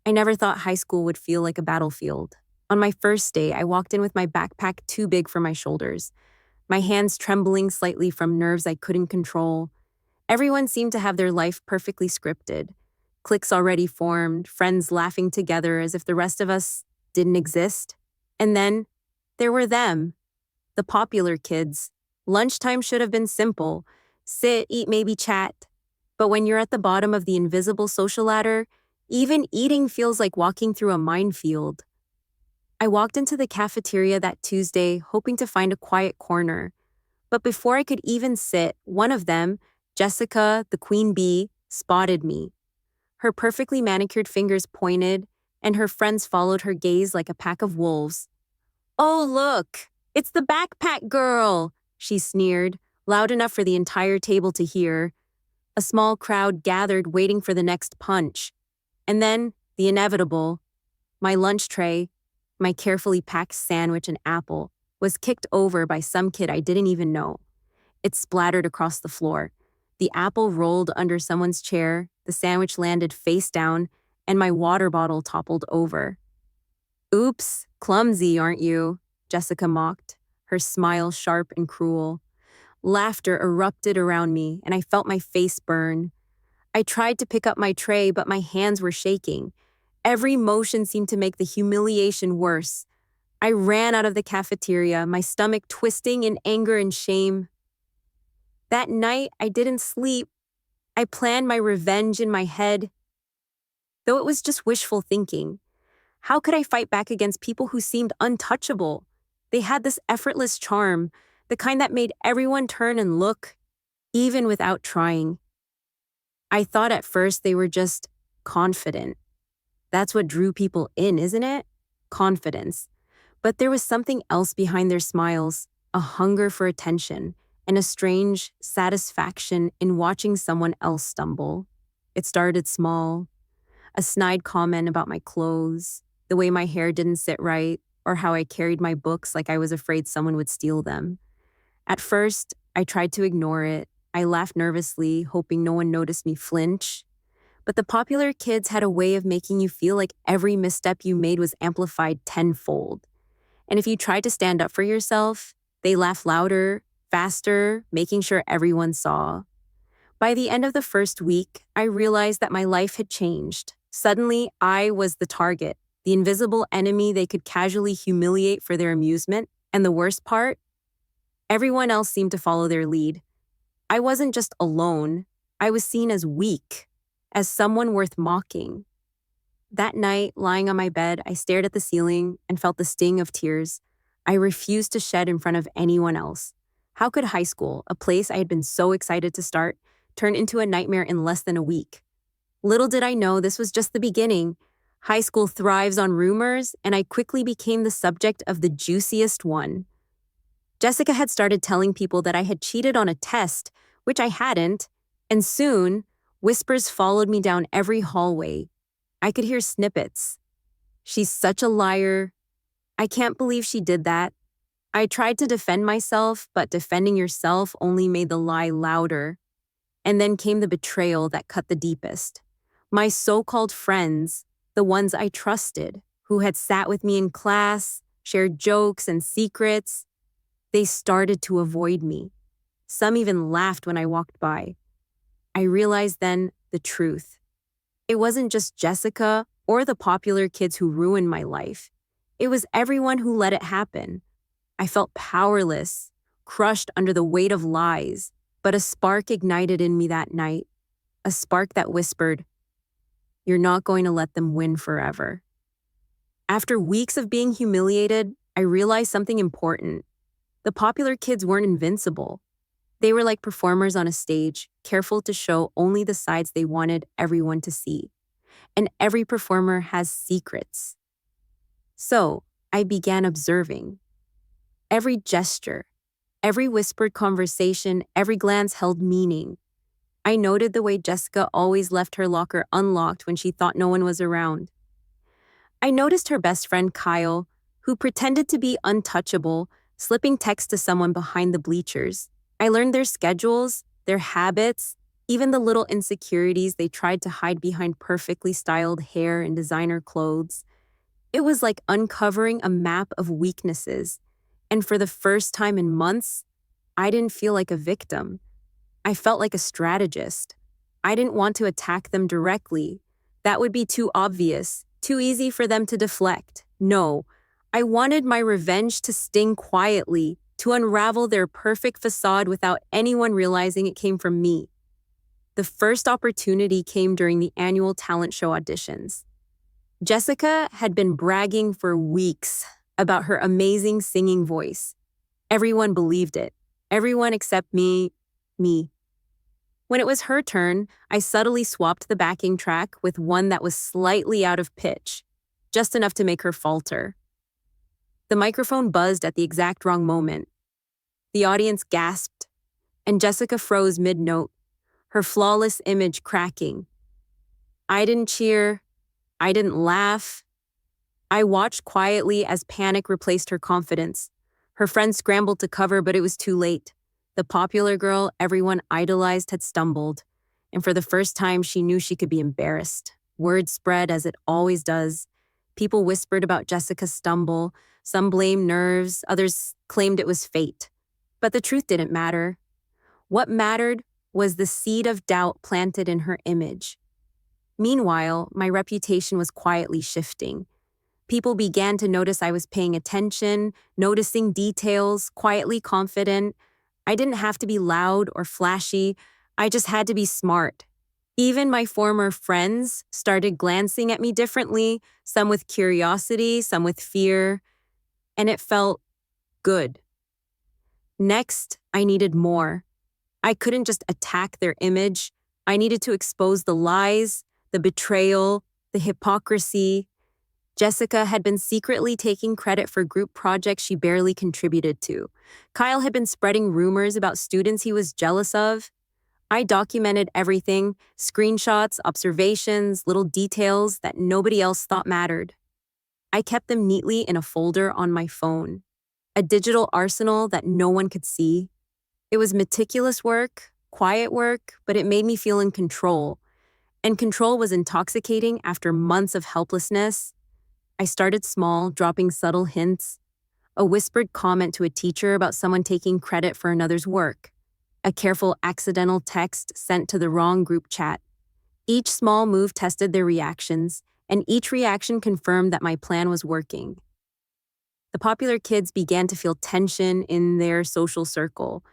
I never thought high school would feel like a battlefield. On my first day, I walked in with my backpack too big for my shoulders, my hands trembling slightly from nerves I couldn't control. Everyone seemed to have their life perfectly scripted. Cliques already formed, friends laughing together as if the rest of us didn't exist. And then there were them, the popular kids. Lunchtime should have been simple: sit, eat, maybe chat. But when you're at the bottom of the invisible social ladder, even eating feels like walking through a minefield. I walked into the cafeteria that Tuesday, hoping to find a quiet corner. But before I could even sit, one of them, Jessica, the queen bee, spotted me. Her perfectly manicured fingers pointed, and her friends followed her gaze like a pack of wolves. "Oh, look! It's the backpack girl!" she sneered, loud enough for the entire table to hear. A small crowd gathered, waiting for the next punch. And then, the inevitable. My lunch tray, my carefully packed sandwich and apple, was kicked over by some kid I didn't even know. It splattered across the floor. The apple rolled under someone's chair, the sandwich landed face down, and my water bottle toppled over. "Oops, clumsy, aren't you?" Jessica mocked, her smile sharp and cruel. Laughter erupted around me, and I felt my face burn. I tried to pick up my tray, but my hands were shaking. Every motion seemed to make the humiliation worse. I ran out of the cafeteria, my stomach twisting in anger and shame. That night, I didn't sleep. I planned my revenge in my head, though it was just wishful thinking. How could I fight back against people who seemed untouchable? They had this effortless charm, the kind that made everyone turn and look, even without trying. I thought at first they were just confident. That's what drew people in, isn't it? Confidence. But there was something else behind their smiles, a hunger for attention, and a strange satisfaction in watching someone else stumble. It started small. A snide comment about my clothes, the way my hair didn't sit right, or how I carried my books like I was afraid someone would steal them. At first, I tried to ignore it. I laughed nervously, hoping no one noticed me flinch. But the popular kids had a way of making you feel like every misstep you made was amplified tenfold. And if you tried to stand up for yourself, they laughed louder, faster, making sure everyone saw. By the end of the first week, I realized that my life had changed. Suddenly, I was the target, the invisible enemy they could casually humiliate for their amusement. And the worst part? Everyone else seemed to follow their lead. I wasn't just alone. I was seen as weak, as someone worth mocking. That night, lying on my bed, I stared at the ceiling and felt the sting of tears. I refused to shed in front of anyone else. How could high school, a place I had been so excited to start, turn into a nightmare in less than a week? Little did I know this was just the beginning. High school thrives on rumors, and I quickly became the subject of the juiciest one. Jessica had started telling people that I had cheated on a test, which I hadn't, and soon, whispers followed me down every hallway. I could hear snippets. "She's such a liar. I can't believe she did that." I tried to defend myself, but defending yourself only made the lie louder. And then came the betrayal that cut the deepest. My so-called friends, the ones I trusted, who had sat with me in class, shared jokes and secrets, they started to avoid me. Some even laughed when I walked by. I realized then the truth. It wasn't just Jessica or the popular kids who ruined my life. It was everyone who let it happen. I felt powerless, crushed under the weight of lies, but a spark ignited in me that night. A spark that whispered, "You're not going to let them win forever." After weeks of being humiliated, I realized something important. The popular kids weren't invincible. They were like performers on a stage, careful to show only the sides they wanted everyone to see. And every performer has secrets. So, I began observing. Every gesture, every whispered conversation, every glance held meaning. I noted the way Jessica always left her locker unlocked when she thought no one was around. I noticed her best friend Kyle, who pretended to be untouchable, slipping text to someone behind the bleachers. I learned their schedules, their habits, Even the little insecurities they tried to hide behind perfectly styled hair and designer clothes. It was like uncovering a map of weaknesses. And for the first time in months, I didn't feel like a victim. I felt like a strategist. I didn't want to attack them directly. That would be too obvious, too easy for them to deflect. No, I wanted my revenge to sting quietly, to unravel their perfect facade without anyone realizing it came from me. The first opportunity came during the annual talent show auditions. Jessica had been bragging for weeks about her amazing singing voice. Everyone believed it. Everyone except me. When it was her turn, I subtly swapped the backing track with one that was slightly out of pitch, just enough to make her falter. The microphone buzzed at the exact wrong moment. The audience gasped, and Jessica froze mid-note, her flawless image cracking. I didn't cheer. I didn't laugh. I watched quietly as panic replaced her confidence. Her friends scrambled to cover, but it was too late. The popular girl everyone idolized had stumbled, and for the first time she knew she could be embarrassed. Word spread as it always does. People whispered about Jessica's stumble. Some blamed nerves, others claimed it was fate. But the truth didn't matter. What mattered was the seed of doubt planted in her image. Meanwhile, my reputation was quietly shifting. People began to notice I was paying attention, noticing details, quietly confident. I didn't have to be loud or flashy. I just had to be smart. Even my former friends started glancing at me differently, some with curiosity, some with fear, and it felt good. Next, I needed more. I couldn't just attack their image. I needed to expose the lies, the betrayal, the hypocrisy. Jessica had been secretly taking credit for group projects she barely contributed to. Kyle had been spreading rumors about students he was jealous of. I documented everything, screenshots, observations, little details that nobody else thought mattered. I kept them neatly in a folder on my phone, a digital arsenal that no one could see. It was meticulous work, quiet work, but it made me feel in control. And control was intoxicating after months of helplessness. I started small, dropping subtle hints, a whispered comment to a teacher about someone taking credit for another's work, a careful accidental text sent to the wrong group chat. Each small move tested their reactions, and each reaction confirmed that my plan was working. The popular kids began to feel tension in their social circle.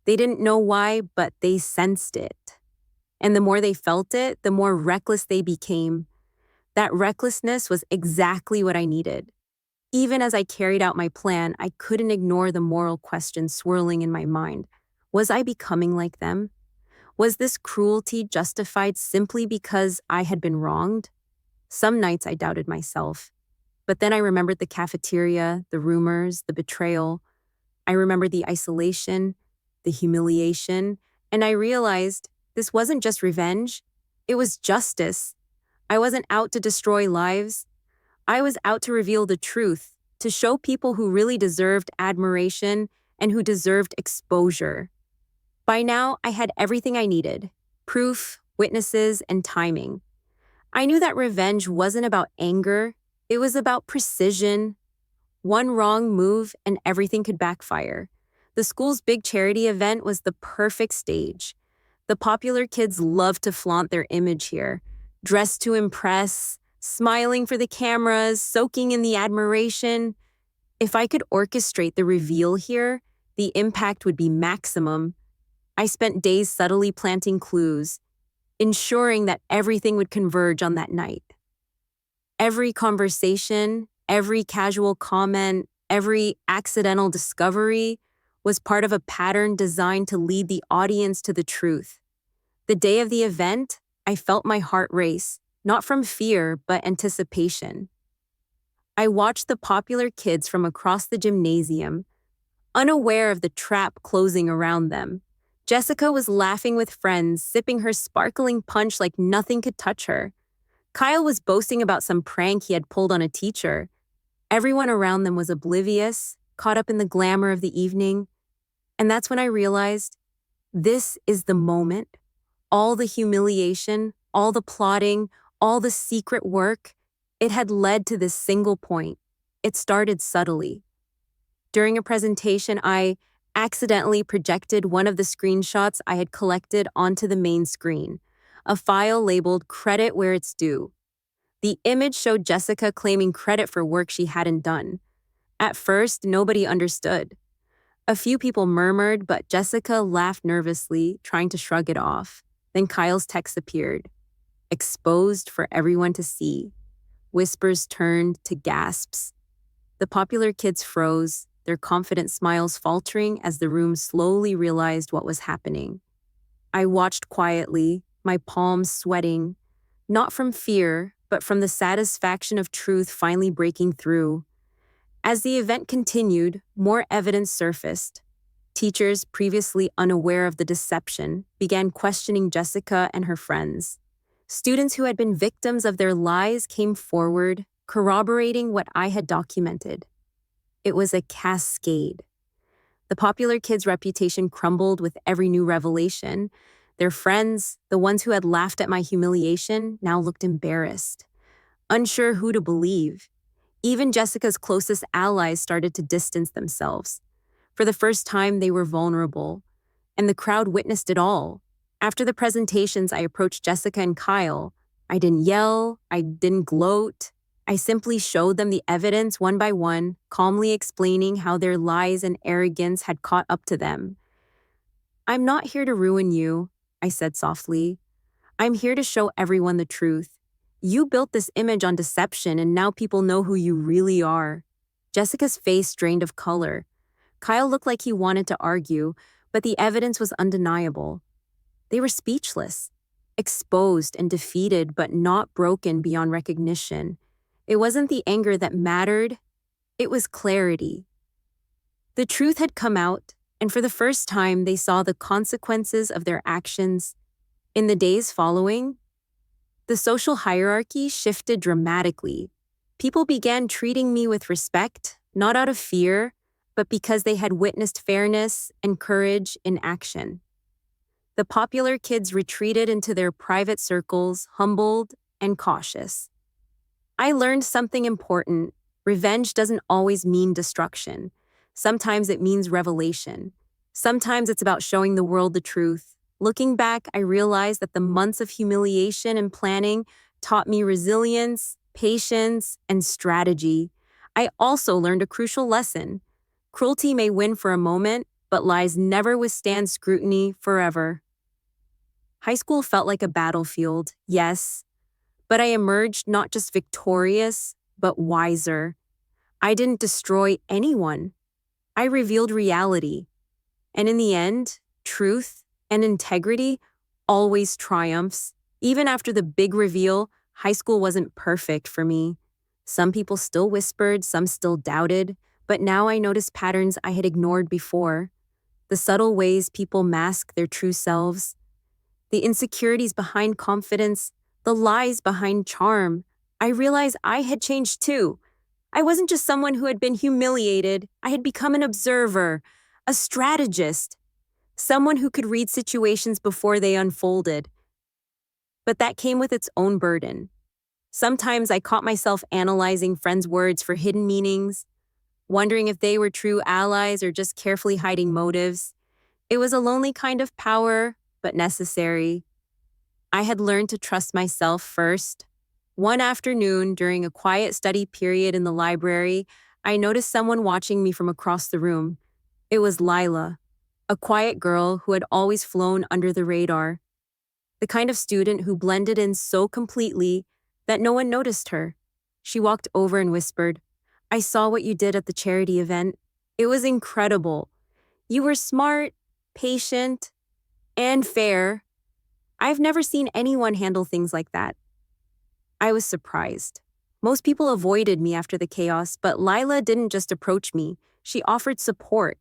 They didn't know why, but they sensed it. And the more they felt it, the more reckless they became. That recklessness was exactly what I needed. Even as I carried out my plan, I couldn't ignore the moral questions swirling in my mind. Was I becoming like them? Was this cruelty justified simply because I had been wronged? Some nights I doubted myself. But then I remembered the cafeteria, the rumors, the betrayal. I remembered the isolation, the humiliation, and I realized this wasn't just revenge. It was justice. I wasn't out to destroy lives. I was out to reveal the truth, to show people who really deserved admiration and who deserved exposure. By now, I had everything I needed: proof, witnesses, and timing. I knew that revenge wasn't about anger. It was about precision. One wrong move and everything could backfire. The school's big charity event was the perfect stage. The popular kids loved to flaunt their image here, dressed to impress, smiling for the cameras, soaking in the admiration. If I could orchestrate the reveal here, the impact would be maximum. I spent days subtly planting clues, ensuring that everything would converge on that night. Every conversation, every casual comment, every accidental discovery was part of a pattern designed to lead the audience to the truth. The day of the event, I felt my heart race, not from fear, but anticipation. I watched the popular kids from across the gymnasium, unaware of the trap closing around them. Jessica was laughing with friends, sipping her sparkling punch like nothing could touch her. Kyle was boasting about some prank he had pulled on a teacher. Everyone around them was oblivious, caught up in the glamour of the evening. And that's when I realized, this is the moment. All the humiliation, all the plotting, all the secret work, it had led to this single point. It started subtly. During a presentation, I accidentally projected one of the screenshots I had collected onto the main screen, a file labeled "Credit Where It's Due." The image showed Jessica claiming credit for work she hadn't done. At first, nobody understood. A few people murmured, but Jessica laughed nervously, trying to shrug it off. Then Kyle's text appeared, exposed for everyone to see. Whispers turned to gasps. The popular kids froze, their confident smiles faltering as the room slowly realized what was happening. I watched quietly, my palms sweating, not from fear, but from the satisfaction of truth finally breaking through. As the event continued, more evidence surfaced. Teachers, previously unaware of the deception, began questioning Jessica and her friends. Students who had been victims of their lies came forward, corroborating what I had documented. It was a cascade. The popular kids' reputation crumbled with every new revelation. Their friends, the ones who had laughed at my humiliation, now looked embarrassed, unsure who to believe. Even Jessica's closest allies started to distance themselves. For the first time, they were vulnerable, and the crowd witnessed it all. After the presentations, I approached Jessica and Kyle. I didn't yell, I didn't gloat. I simply showed them the evidence one by one, calmly explaining how their lies and arrogance had caught up to them. "I'm not here to ruin you," I said softly. "I'm here to show everyone the truth. You built this image on deception, and now people know who you really are." Jessica's face drained of color. Kyle looked like he wanted to argue, but the evidence was undeniable. They were speechless, exposed and defeated, but not broken beyond recognition. It wasn't the anger that mattered, it was clarity. The truth had come out, and for the first time, they saw the consequences of their actions. In the days following, the social hierarchy shifted dramatically. People began treating me with respect, not out of fear, but because they had witnessed fairness and courage in action. The popular kids retreated into their private circles, humbled and cautious. I learned something important. Revenge doesn't always mean destruction. Sometimes it means revelation. Sometimes it's about showing the world the truth. Looking back, I realized that the months of humiliation and planning taught me resilience, patience, and strategy. I also learned a crucial lesson. Cruelty may win for a moment, but lies never withstand scrutiny forever. High school felt like a battlefield, yes, but I emerged not just victorious, but wiser. I didn't destroy anyone. I revealed reality. And in the end, truth and integrity always triumphs. Even after the big reveal, high school wasn't perfect for me. Some people still whispered, some still doubted, but now I noticed patterns I had ignored before. The subtle ways people mask their true selves, the insecurities behind confidence, the lies behind charm. I realized I had changed too. I wasn't just someone who had been humiliated. I had become an observer, a strategist, someone who could read situations before they unfolded. But that came with its own burden. Sometimes I caught myself analyzing friends' words for hidden meanings, wondering if they were true allies or just carefully hiding motives. It was a lonely kind of power, but necessary. I had learned to trust myself first. One afternoon, during a quiet study period in the library, I noticed someone watching me from across the room. It was Lila, a quiet girl who had always flown under the radar, the kind of student who blended in so completely that no one noticed her. She walked over and whispered, "I saw what you did at the charity event. It was incredible. You were smart, patient, and fair. I've never seen anyone handle things like that." I was surprised. Most people avoided me after the chaos, but Lila didn't just approach me. She offered support.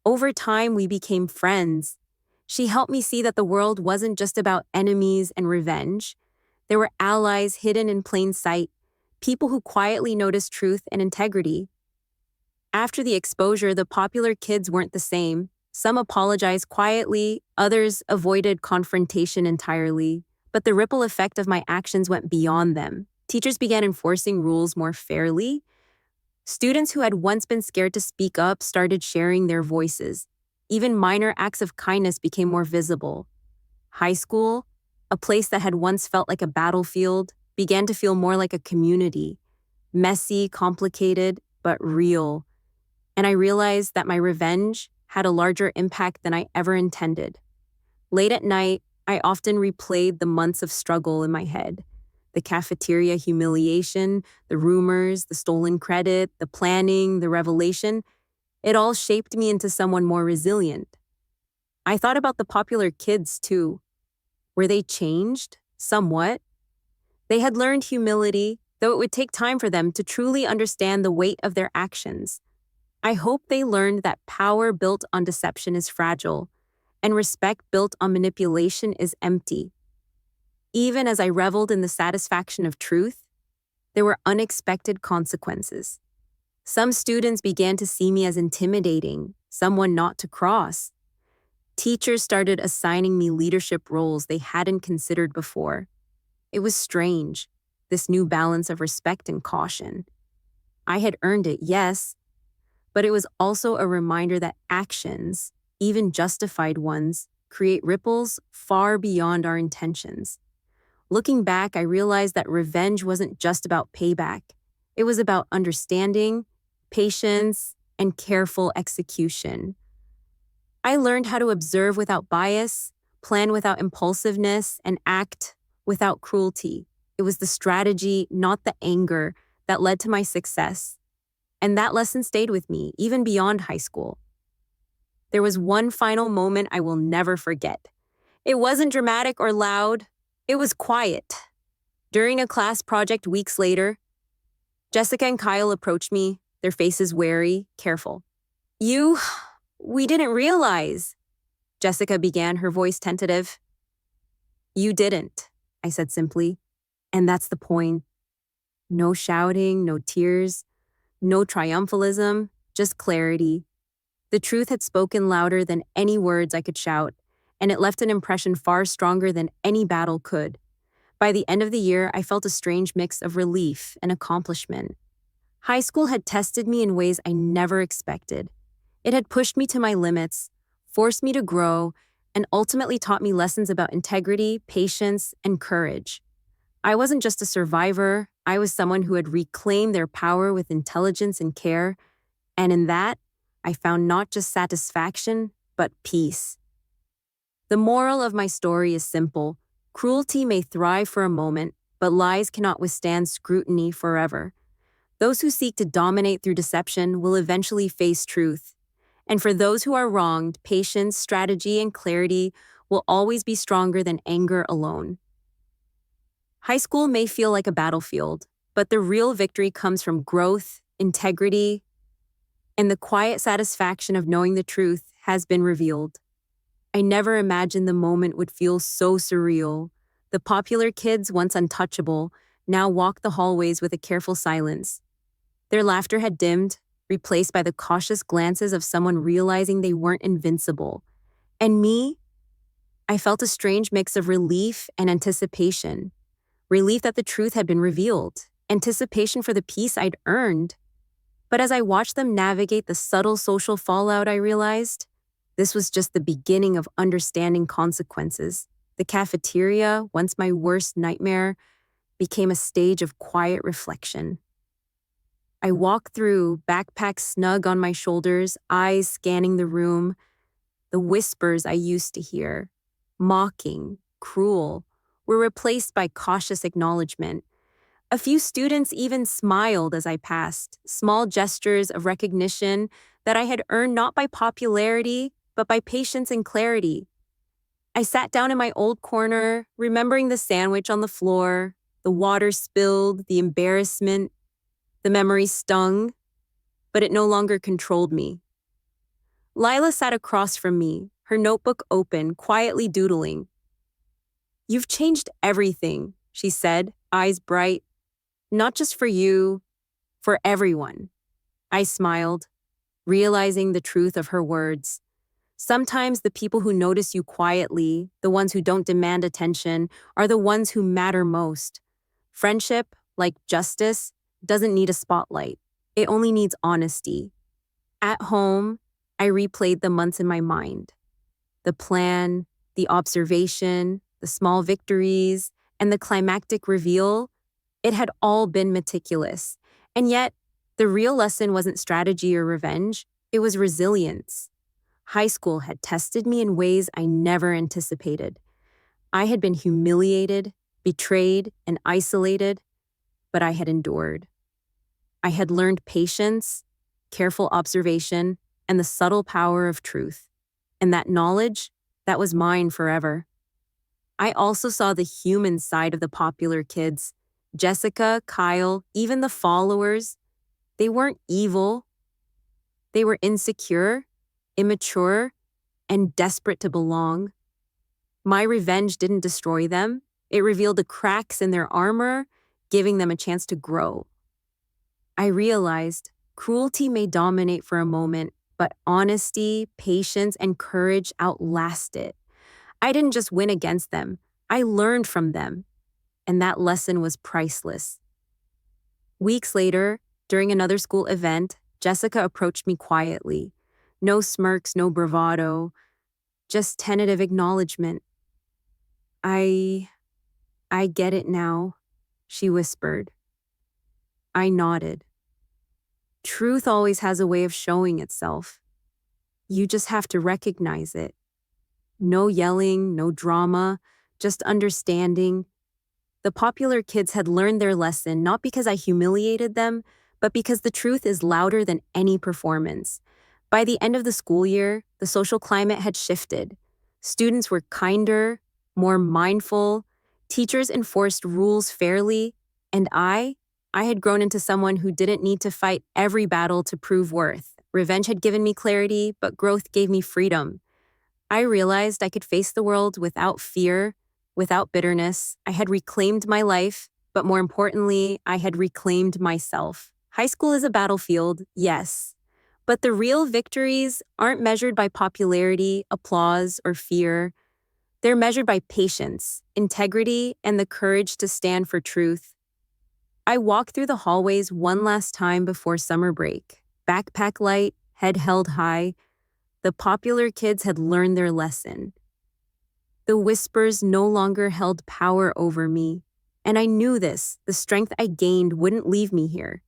Over time, we became friends. She helped me see that the world wasn't just about enemies and revenge. There were allies hidden in plain sight, people who quietly noticed truth and integrity. After the exposure, the popular kids weren't the same. Some apologized quietly, others avoided confrontation entirely. But the ripple effect of my actions went beyond them. Teachers began enforcing rules more fairly. Students who had once been scared to speak up started sharing their voices. Even minor acts of kindness became more visible. High school, a place that had once felt like a battlefield, began to feel more like a community. Messy, complicated, but real. And I realized that my revenge had a larger impact than I ever intended. Late at night, I often replayed the months of struggle in my head. The cafeteria humiliation, the rumors, the stolen credit, the planning, the revelation. It all shaped me into someone more resilient. I thought about the popular kids, too. Were they changed? Somewhat. They had learned humility, though it would take time for them to truly understand the weight of their actions. I hope they learned that power built on deception is fragile, and respect built on manipulation is empty. Even as I reveled in the satisfaction of truth, there were unexpected consequences. Some students began to see me as intimidating, someone not to cross. Teachers started assigning me leadership roles they hadn't considered before. It was strange, this new balance of respect and caution. I had earned it, yes, but it was also a reminder that actions, even justified ones, create ripples far beyond our intentions. Looking back, I realized that revenge wasn't just about payback. It was about understanding, patience, and careful execution. I learned how to observe without bias, plan without impulsiveness, and act without cruelty. It was the strategy, not the anger, that led to my success. And that lesson stayed with me, even beyond high school. There was one final moment I will never forget. It wasn't dramatic or loud. It was quiet. During a class project weeks later, Jessica and Kyle approached me, their faces wary, careful. We didn't realize. Jessica began, her voice tentative. You didn't, I said simply. And that's the point. No shouting, no tears, no triumphalism, just clarity. The truth had spoken louder than any words I could shout, and it left an impression far stronger than any battle could. By the end of the year, I felt a strange mix of relief and accomplishment. High school had tested me in ways I never expected. It had pushed me to my limits, forced me to grow, and ultimately taught me lessons about integrity, patience, and courage. I wasn't just a survivor, I was someone who had reclaimed their power with intelligence and care, and in that, I found not just satisfaction, but peace. The moral of my story is simple. Cruelty may thrive for a moment, but lies cannot withstand scrutiny forever. Those who seek to dominate through deception will eventually face truth. And for those who are wronged, patience, strategy, and clarity will always be stronger than anger alone. High school may feel like a battlefield, but the real victory comes from growth, integrity, and the quiet satisfaction of knowing the truth has been revealed. I never imagined the moment would feel so surreal. The popular kids, once untouchable, now walked the hallways with a careful silence. Their laughter had dimmed, replaced by the cautious glances of someone realizing they weren't invincible. And me? I felt a strange mix of relief and anticipation. Relief that the truth had been revealed, anticipation for the peace I'd earned. But as I watched them navigate the subtle social fallout, I realized this was just the beginning of understanding consequences. The cafeteria, once my worst nightmare, became a stage of quiet reflection. I walked through, backpack snug on my shoulders, eyes scanning the room. The whispers I used to hear, mocking, cruel, were replaced by cautious acknowledgement. A few students even smiled as I passed, small gestures of recognition that I had earned not by popularity, but by patience and clarity. I sat down in my old corner, remembering the sandwich on the floor, the water spilled, the embarrassment. The memory stung, but it no longer controlled me. Lila sat across from me, her notebook open, quietly doodling. You've changed everything, she said, eyes bright. Not just for you, for everyone. I smiled, realizing the truth of her words. Sometimes the people who notice you quietly, the ones who don't demand attention, are the ones who matter most. Friendship, like justice, doesn't need a spotlight. It only needs honesty. At home, I replayed the months in my mind. The plan, the observation, the small victories, and the climactic reveal, it had all been meticulous. And yet, the real lesson wasn't strategy or revenge, it was resilience. High school had tested me in ways I never anticipated. I had been humiliated, betrayed, and isolated, but I had endured. I had learned patience, careful observation, and the subtle power of truth. And that knowledge, that was mine forever. I also saw the human side of the popular kids. Jessica, Kyle, even the followers. They weren't evil. They were insecure, immature, and desperate to belong. My revenge didn't destroy them. It revealed the cracks in their armor, giving them a chance to grow. I realized cruelty may dominate for a moment, but honesty, patience, and courage outlast it. I didn't just win against them, I learned from them, and that lesson was priceless. Weeks later, during another school event, Jessica approached me quietly. No smirks, no bravado, just tentative acknowledgement. I get it now, she whispered. I nodded. Truth always has a way of showing itself. You just have to recognize it. No yelling, no drama, just understanding. The popular kids had learned their lesson not because I humiliated them, but because the truth is louder than any performance. By the end of the school year, the social climate had shifted. Students were kinder, more mindful, teachers enforced rules fairly, and I had grown into someone who didn't need to fight every battle to prove worth. Revenge had given me clarity, but growth gave me freedom. I realized I could face the world without fear, without bitterness. I had reclaimed my life, but more importantly, I had reclaimed myself. High school is a battlefield, yes, but the real victories aren't measured by popularity, applause, or fear. They're measured by patience, integrity, and the courage to stand for truth. I walked through the hallways one last time before summer break. Backpack light, head held high. The popular kids had learned their lesson. The whispers no longer held power over me. And I knew this, the strength I gained wouldn't leave me here.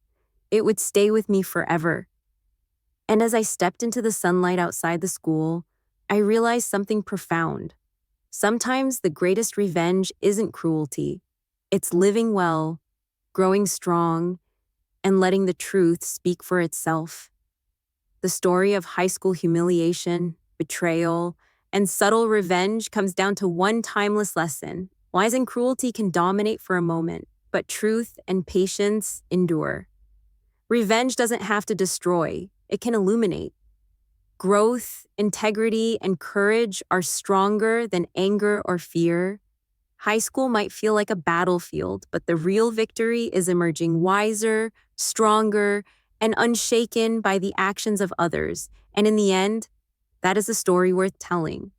It would stay with me forever. And as I stepped into the sunlight outside the school, I realized something profound. Sometimes the greatest revenge isn't cruelty. It's living well, growing strong, and letting the truth speak for itself. The story of high school humiliation, betrayal, and subtle revenge comes down to one timeless lesson. Lies and cruelty can dominate for a moment, but truth and patience endure. Revenge doesn't have to destroy, it can illuminate. Growth, integrity, and courage are stronger than anger or fear. High school might feel like a battlefield, but the real victory is emerging wiser, stronger, and unshaken by the actions of others. And in the end, that is a story worth telling.